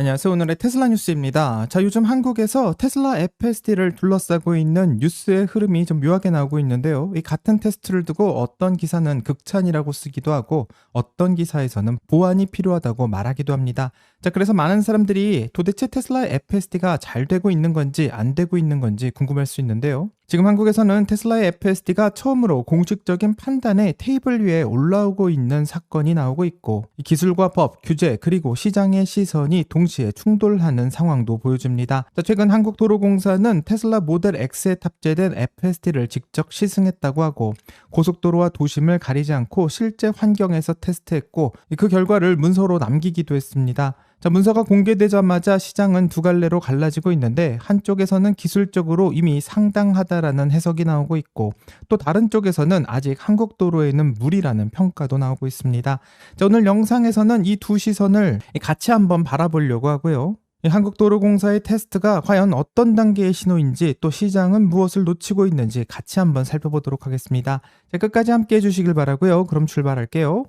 안녕하세요. 오늘의 테슬라 뉴스입니다. 자, 요즘 한국에서 테슬라 앱 페스티를 둘러싸고 있는 뉴스의 흐름이 좀 묘하게 나오고 있는데요. 이 같은 테스트를 두고 어떤 기사는 극찬이라고 쓰기도 하고 어떤 기사에서는 보완이 필요하다고 말하기도 합니다. 자, 그래서 많은 사람들이 도대체 테슬라 앱 페스티가 잘 되고 있는 건지 안 되고 있는 건지 궁금할 수 있는데요. 지금 한국에서는 테슬라의 FSD가 처음으로 공식적인 판단의 테이블 위에 올라오고 있는 사건이 나오고 있고, 이 기술과 법, 규제, 그리고 시장의 시선이 동시에 충돌하는 상황도 보여줍니다. 최근 한국도로공사는 테슬라 모델 X에 탑재된 FSD를 직접 시승했다고 하고, 고속도로와 도심을 가리지 않고 실제 환경에서 테스트했고, 그 결과를 문서로 남기기도 했습니다. 자, 문서가 공개되자마자 시장은 두 갈래로 갈라지고 있는데, 한쪽에서는 기술적으로 이미 상당하다라는 해석이 나오고 있고, 또 다른 쪽에서는 아직 한국 도로에는 무리라는 평가도 나오고 있습니다. 자, 오늘 영상에서는 이 두 시선을 같이 한번 바라보려고 하고요. 한국도로공사의 테스트가 과연 어떤 단계의 신호인지, 또 시장은 무엇을 놓치고 있는지 같이 한번 살펴보도록 하겠습니다. 자, 끝까지 함께 해주시길 바라고요. 그럼 출발할게요.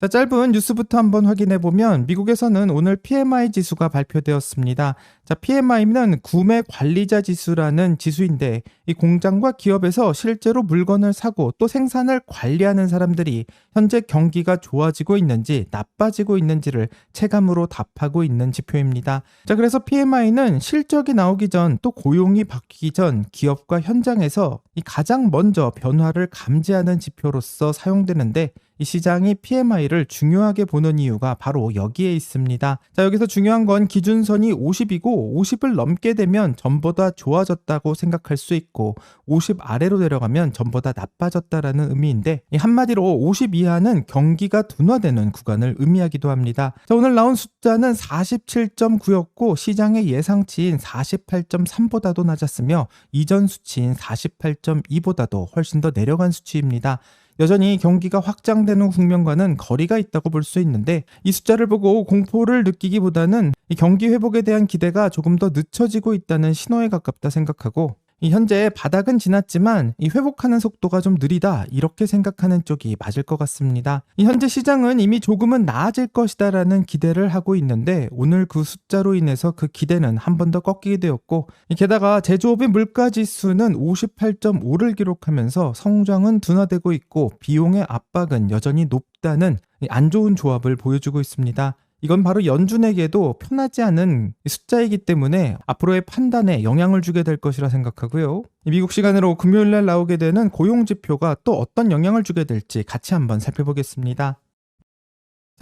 자, 짧은 뉴스부터 한번 확인해보면 미국에서는 오늘 PMI 지수가 발표되었습니다. 자, PMI는 구매 관리자 지수라는 지수인데, 이 공장과 기업에서 실제로 물건을 사고 또 생산을 관리하는 사람들이 현재 경기가 좋아지고 있는지 나빠지고 있는지를 체감으로 답하고 있는 지표입니다. 자, 그래서 PMI는 실적이 나오기 전 또 고용이 바뀌기 전 기업과 현장에서 이 가장 먼저 변화를 감지하는 지표로서 사용되는데, 이 시장이 PMI를 중요하게 보는 이유가 바로 여기에 있습니다. 자, 여기서 중요한 건 기준선이 50이고 50을 넘게 되면 전보다 좋아졌다고 생각할 수 있고, 50 아래로 내려가면 전보다 나빠졌다라는 의미인데, 한마디로 50 이하는 경기가 둔화되는 구간을 의미하기도 합니다. 자, 오늘 나온 숫자는 47.9였고 시장의 예상치인 48.3보다도 낮았으며 이전 수치인 48.2보다도 훨씬 더 내려간 수치입니다. 여전히 경기가 확장되는 국면과는 거리가 있다고 볼 수 있는데, 이 숫자를 보고 공포를 느끼기보다는 이 경기 회복에 대한 기대가 조금 더 늦춰지고 있다는 신호에 가깝다 생각하고, 현재 바닥은 지났지만 이 회복하는 속도가 좀 느리다, 이렇게 생각하는 쪽이 맞을 것 같습니다. 현재 시장은 이미 조금은 나아질 것이다라는 기대를 하고 있는데, 오늘 그 숫자로 인해서 그 기대는 한 번 더 꺾이게 되었고, 게다가 제조업의 물가지수는 58.5를 기록하면서 성장은 둔화되고 있고 비용의 압박은 여전히 높다는 안 좋은 조합을 보여주고 있습니다. 이건 바로 연준에게도 편하지 않은 숫자이기 때문에 앞으로의 판단에 영향을 주게 될 것이라 생각하고요. 미국 시간으로 금요일날 나오게 되는 고용지표가 또 어떤 영향을 주게 될지 같이 한번 살펴보겠습니다.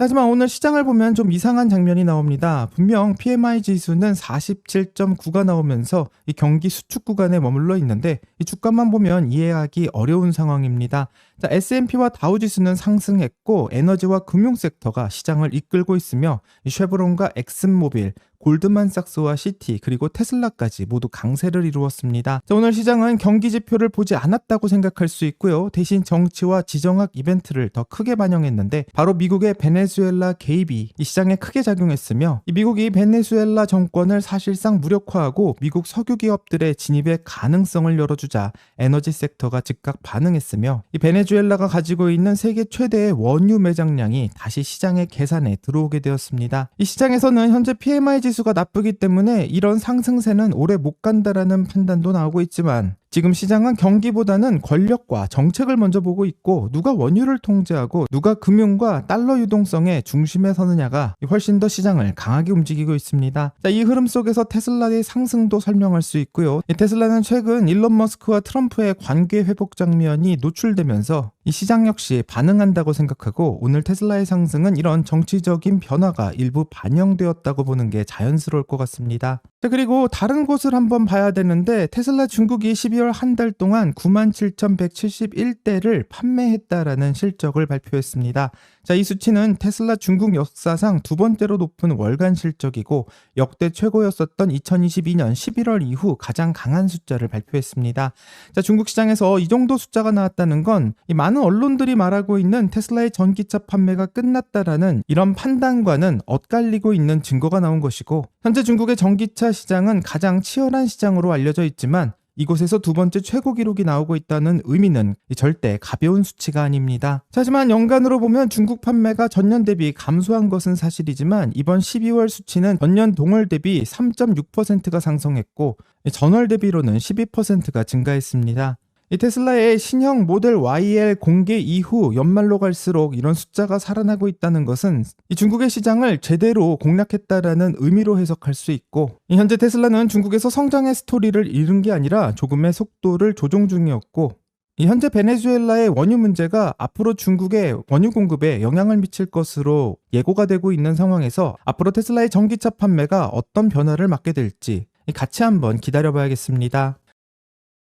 하지만 오늘 시장을 보면 좀 이상한 장면이 나옵니다. 분명 PMI 지수는 47.9가 나오면서 이 경기 수축 구간에 머물러 있는데, 이 주가만 보면 이해하기 어려운 상황입니다. 자, S&P와 다우지수는 상승했고 에너지와 금융 섹터가 시장을 이끌고 있으며, 이 쉐브론과 엑슨모빌, 골드만삭스와 시티, 그리고 테슬라까지 모두 강세를 이루었습니다. 자, 오늘 시장은 경기 지표를 보지 않았다고 생각할 수 있고요. 대신 정치와 지정학 이벤트를 더 크게 반영했는데, 바로 미국의 베네수엘라 개입이 이 시장에 크게 작용했으며, 이 미국이 베네수엘라 정권을 사실상 무력화하고 미국 석유 기업들의 진입의 가능성을 열어주자 에너지 섹터가 즉각 반응했으며, 이 베네수엘라가 가지고 있는 세계 최대의 원유 매장량이 다시 시장의 계산에 들어오게 되었습니다. 이 시장에서는 현재 PMI 지수가 나쁘기 때문에 이런 상승세는 오래 못 간다라는 판단도 나오고 있지만, 지금 시장은 경기보다는 권력과 정책을 먼저 보고 있고, 누가 원유를 통제하고 누가 금융과 달러 유동성의 중심에 서느냐가 훨씬 더 시장을 강하게 움직이고 있습니다. 자, 이 흐름 속에서 테슬라의 상승도 설명할 수 있고요. 테슬라는 최근 일론 머스크와 트럼프의 관계 회복 장면이 노출되면서 이 시장 역시 반응한다고 생각하고, 오늘 테슬라의 상승은 이런 정치적인 변화가 일부 반영되었다고 보는 게 자연스러울 것 같습니다. 자, 그리고 다른 곳을 한번 봐야 되는데, 테슬라 중국이 12월 한 달 동안 97,171대를 판매했다라는 실적을 발표했습니다. 자, 이 수치는 테슬라 중국 역사상 두 번째로 높은 월간 실적이고 역대 최고였었던 2022년 11월 이후 가장 강한 숫자를 발표했습니다. 자, 중국 시장에서 이 정도 숫자가 나왔다는 건 이 많은 많은 언론들이 말하고 있는 테슬라의 전기차 판매가 끝났다라는 이런 판단과는 엇갈리고 있는 증거가 나온 것이고, 현재 중국의 전기차 시장은 가장 치열한 시장으로 알려져 있지만 이곳에서 두 번째 최고 기록이 나오고 있다는 의미는 절대 가벼운 수치가 아닙니다. 하지만 연간으로 보면 중국 판매가 전년 대비 감소한 것은 사실이지만 이번 12월 수치는 전년 동월 대비 3.6%가 상승했고 전월 대비로는 12%가 증가했습니다. 이 테슬라의 신형 모델 YL 공개 이후 연말로 갈수록 이런 숫자가 살아나고 있다는 것은 이 중국의 시장을 제대로 공략했다라는 의미로 해석할 수 있고, 현재 테슬라는 중국에서 성장의 스토리를 잃은 게 아니라 조금의 속도를 조정 중이었고, 현재 베네수엘라의 원유 문제가 앞으로 중국의 원유 공급에 영향을 미칠 것으로 예고가 되고 있는 상황에서 앞으로 테슬라의 전기차 판매가 어떤 변화를 맞게 될지 같이 한번 기다려봐야겠습니다.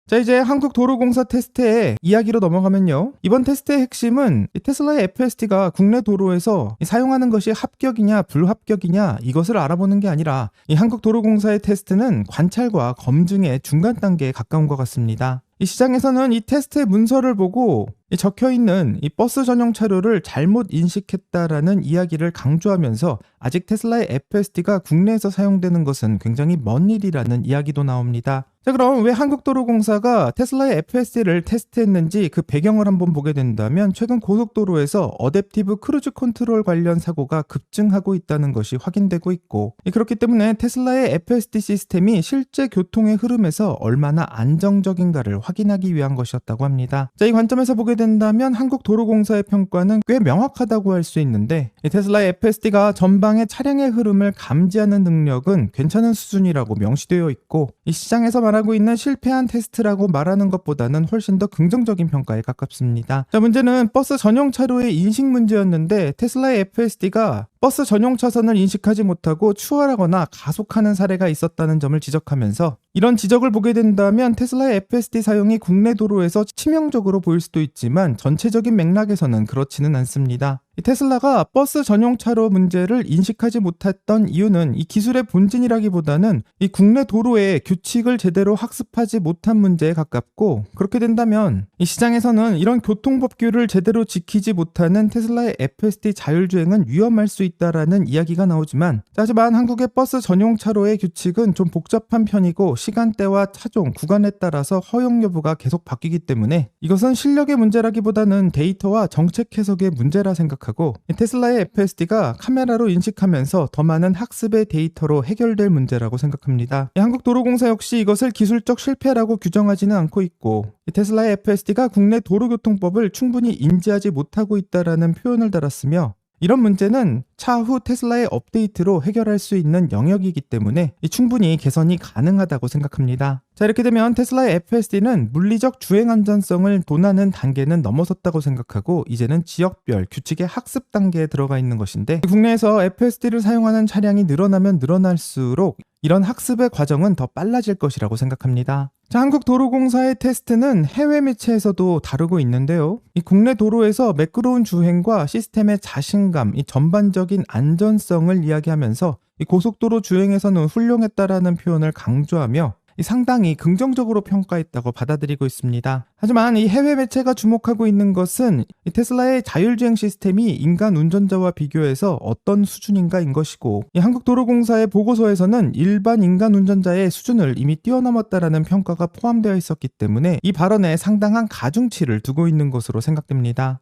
자, 이제 한국도로공사 테스트의 이야기로 넘어가면요. 이번 테스트의 핵심은 테슬라의 FSD가 국내 도로에서 사용하는 것이 합격이냐 불합격이냐 이것을 알아보는 게 아니라 이 한국도로공사의 테스트는 관찰과 검증의 중간 단계에 가까운 것 같습니다. 이 시장에서는 이 테스트의 문서를 보고 적혀있는 이 버스 전용 차로를 잘못 인식했다라는 이야기를 강조하면서 아직 테슬라의 FSD가 국내에서 사용되는 것은 굉장히 먼 일이라는 이야기도 나옵니다. 자, 그럼 왜 한국도로공사가 테슬라의 FSD를 테스트했는지 그 배경을 한번 보게 된다면 최근 고속도로에서 어댑티브 크루즈 컨트롤 관련 사고가 급증하고 있다는 것이 확인되고 있고, 그렇기 때문에 테슬라의 FSD 시스템이 실제 교통의 흐름에서 얼마나 안정적인가를 확인하기 위한 것이었다고 합니다. 자, 이 관점에서 보게 된다면 한국도로공사의 평가는 꽤 명확하다고 할 수 있는데, 테슬라의 FSD가 전방의 차량의 흐름을 감지하는 능력은 괜찮은 수준이라고 명시되어 있고, 이 시장에서 말하고 있는 실패한 테스트라고 말하는 것보다는 훨씬 더 긍정적인 평가에 가깝습니다. 자, 문제는 버스 전용 차로의 인식 문제였는데 테슬라의 FSD가 버스 전용 차선을 인식하지 못하고 추월하거나 가속하는 사례가 있었다는 점을 지적하면서, 이런 지적을 보게 된다면 테슬라의 FSD 사용이 국내 도로에서 치명적으로 보일 수도 있지만 전체적인 맥락에서는 그렇지는 않습니다. 테슬라가 버스 전용 차로 문제를 인식하지 못했던 이유는 이 기술의 본진이라기보다는 이 국내 도로의 규칙을 제대로 학습하지 못한 문제에 가깝고, 그렇게 된다면 이 시장에서는 이런 교통법규를 제대로 지키지 못하는 테슬라의 FSD 자율주행은 위험할 수 있다라는 이야기가 나오지만, 하지만 한국의 버스 전용 차로의 규칙은 좀 복잡한 편이고 시간대와 차종, 구간에 따라서 허용 여부가 계속 바뀌기 때문에 이것은 실력의 문제라기보다는 데이터와 정책 해석의 문제라 생각합니다. 테슬라의 FSD가 카메라로 인식하면서 더 많은 학습의 데이터로 해결될 문제라고 생각합니다. 한국도로공사 역시 이것을 기술적 실패라고 규정하지는 않고 있고, 테슬라의 FSD가 국내 도로교통법을 충분히 인지하지 못하고 있다라는 표현을 달았으며, 이런 문제는 차후 테슬라의 업데이트로 해결할 수 있는 영역이기 때문에 충분히 개선이 가능하다고 생각합니다. 자, 이렇게 되면 테슬라의 FSD는 물리적 주행 안전성을 논하는 단계는 넘어섰다고 생각하고 이제는 지역별 규칙의 학습 단계에 들어가 있는 것인데, 국내에서 FSD를 사용하는 차량이 늘어나면 늘어날수록 이런 학습의 과정은 더 빨라질 것이라고 생각합니다. 자, 한국도로공사의 테스트는 해외 매체에서도 다루고 있는데요. 이 국내 도로에서 매끄러운 주행과 시스템의 자신감, 이 전반적인 안전성을 이야기하면서 이 고속도로 주행에서는 훌륭했다라는 표현을 강조하며 상당히 긍정적으로 평가했다고 받아들이고 있습니다. 하지만 이 해외 매체가 주목하고 있는 것은 이 테슬라의 자율주행 시스템이 인간 운전자와 비교해서 어떤 수준인가인 것이고, 이 한국도로공사의 보고서에서는 일반 인간 운전자의 수준을 이미 뛰어넘었다라는 평가가 포함되어 있었기 때문에 이 발언에 상당한 가중치를 두고 있는 것으로 생각됩니다.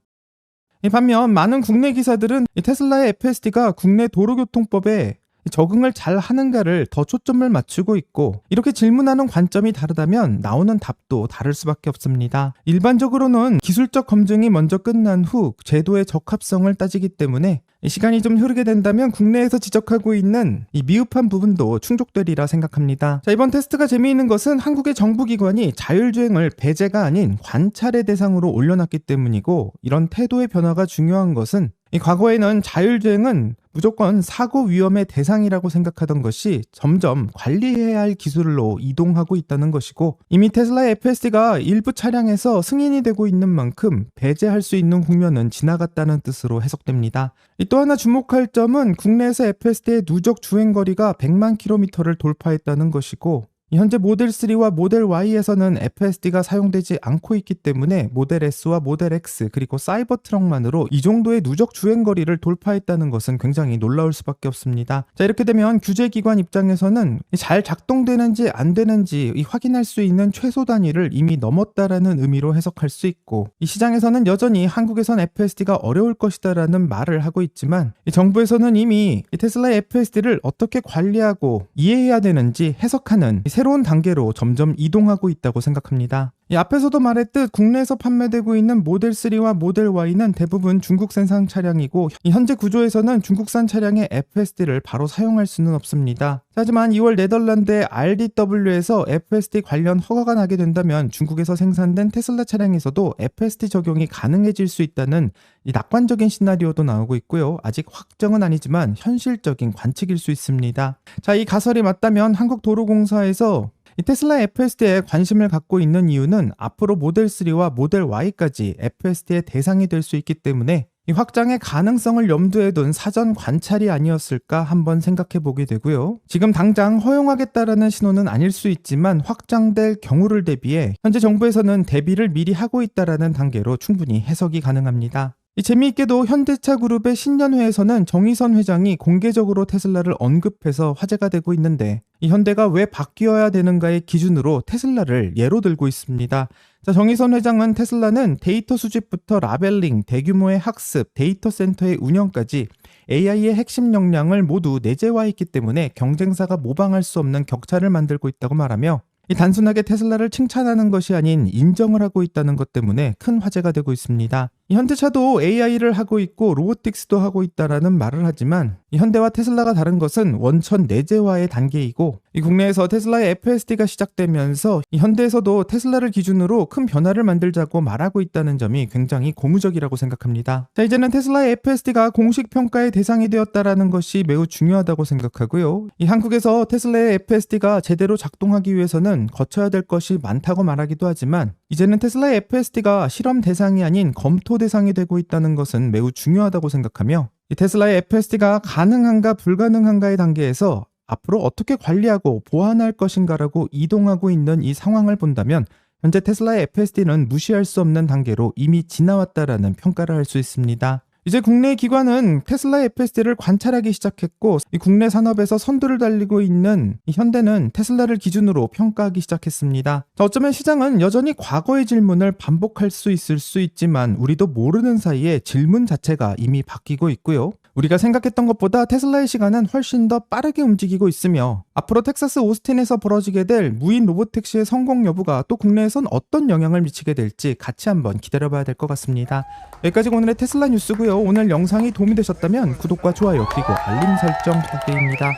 반면 많은 국내 기사들은 이 테슬라의 FSD가 국내 도로교통법에 적응을 잘 하는가를 더 초점을 맞추고 있고, 이렇게 질문하는 관점이 다르다면 나오는 답도 다를 수밖에 없습니다. 일반적으로는 기술적 검증이 먼저 끝난 후 제도의 적합성을 따지기 때문에 시간이 좀 흐르게 된다면 국내에서 지적하고 있는 이 미흡한 부분도 충족되리라 생각합니다. 자, 이번 테스트가 재미있는 것은 한국의 정부기관이 자율주행을 배제가 아닌 관찰의 대상으로 올려놨기 때문이고, 이런 태도의 변화가 중요한 것은 이 과거에는 자율주행은 무조건 사고 위험의 대상이라고 생각하던 것이 점점 관리해야 할 기술로 이동하고 있다는 것이고, 이미 테슬라의 FSD가 일부 차량에서 승인이 되고 있는 만큼 배제할 수 있는 국면은 지나갔다는 뜻으로 해석됩니다. 또 하나 주목할 점은 국내에서 FSD의 누적 주행거리가 100만 km를 돌파했다는 것이고, 현재 모델 3와 모델 Y에서는 FSD가 사용되지 않고 있기 때문에 모델 S와 모델 X 그리고 사이버 트럭만으로 이 정도의 누적 주행거리를 돌파했다는 것은 굉장히 놀라울 수밖에 없습니다. 자, 이렇게 되면 규제기관 입장에서는 잘 작동되는지 안 되는지 확인할 수 있는 최소 단위를 이미 넘었다라는 의미로 해석할 수 있고, 이 시장에서는 여전히 한국에선 FSD가 어려울 것이다라는 말을 하고 있지만 이 정부에서는 이미 이 테슬라의 FSD를 어떻게 관리하고 이해해야 되는지 해석하는 새로운 단계로 점점 이동하고 있다고 생각합니다. 이 앞에서도 말했듯 국내에서 판매되고 있는 모델 3와 모델 Y는 대부분 중국 생산 차량이고, 이 현재 구조에서는 중국산 차량의 FSD를 바로 사용할 수는 없습니다. 하지만 2월 네덜란드의 RDW에서 FSD 관련 허가가 나게 된다면 중국에서 생산된 테슬라 차량에서도 FSD 적용이 가능해질 수 있다는 이 낙관적인 시나리오도 나오고 있고요. 아직 확정은 아니지만 현실적인 관측일 수 있습니다. 자, 이 가설이 맞다면 한국도로공사에서 이 테슬라 FSD에 관심을 갖고 있는 이유는 앞으로 모델 3와 모델 Y까지 FSD의 대상이 될 수 있기 때문에 이 확장의 가능성을 염두에 둔 사전 관찰이 아니었을까 한번 생각해 보게 되고요. 지금 당장 허용하겠다라는 신호는 아닐 수 있지만 확장될 경우를 대비해 현재 정부에서는 대비를 미리 하고 있다라는 단계로 충분히 해석이 가능합니다. 재미있게도 현대차 그룹의 신년회에서는 정의선 회장이 공개적으로 테슬라를 언급해서 화제가 되고 있는데, 이 현대가 왜 바뀌어야 되는가의 기준으로 테슬라를 예로 들고 있습니다. 자, 정의선 회장은 테슬라는 데이터 수집부터 라벨링, 대규모의 학습, 데이터 센터의 운영까지 AI의 핵심 역량을 모두 내재화했기 때문에 경쟁사가 모방할 수 없는 격차를 만들고 있다고 말하며, 이 단순하게 테슬라를 칭찬하는 것이 아닌 인정을 하고 있다는 것 때문에 큰 화제가 되고 있습니다. 이 현대차도 AI를 하고 있고 로보틱스도 하고 있다라는 말을 하지만 이 현대와 테슬라가 다른 것은 원천 내재화의 단계이고, 이 국내에서 테슬라의 FSD가 시작되면서 이 현대에서도 테슬라를 기준으로 큰 변화를 만들자고 말하고 있다는 점이 굉장히 고무적이라고 생각합니다. 자, 이제는 테슬라의 FSD가 공식 평가의 대상이 되었다라는 것이 매우 중요하다고 생각하고요. 이 한국에서 테슬라의 FSD가 제대로 작동하기 위해서는 거쳐야 될 것이 많다고 말하기도 하지만, 이제는 테슬라의 FSD가 실험 대상이 아닌 검토 대상이 되고 있다는 것은 매우 중요하다고 생각하며, 이 테슬라의 FSD가 가능한가 불가능한가의 단계에서 앞으로 어떻게 관리하고 보완할 것인가라고 이동하고 있는 이 상황을 본다면 현재 테슬라의 FSD는 무시할 수 없는 단계로 이미 지나왔다라는 평가를 할 수 있습니다. 이제 국내 기관은 테슬라의 FSD를 관찰하기 시작했고, 이 국내 산업에서 선두를 달리고 있는 이 현대는 테슬라를 기준으로 평가하기 시작했습니다. 어쩌면 시장은 여전히 과거의 질문을 반복할 수 있을 수 있지만 우리도 모르는 사이에 질문 자체가 이미 바뀌고 있고요. 우리가 생각했던 것보다 테슬라의 시간은 훨씬 더 빠르게 움직이고 있으며, 앞으로 텍사스 오스틴에서 벌어지게 될 무인 로보택시의 성공 여부가 또 국내에선 어떤 영향을 미치게 될지 같이 한번 기다려봐야 될 것 같습니다. 여기까지 오늘의 테슬라 뉴스고요. 오늘 영상이 도움이 되셨다면 구독과 좋아요 그리고 알림 설정 부탁드립니다.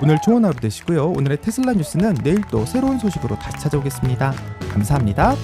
오늘 좋은 하루 되시고요. 오늘의 테슬라 뉴스는 내일 또 새로운 소식으로 다시 찾아오겠습니다. 감사합니다.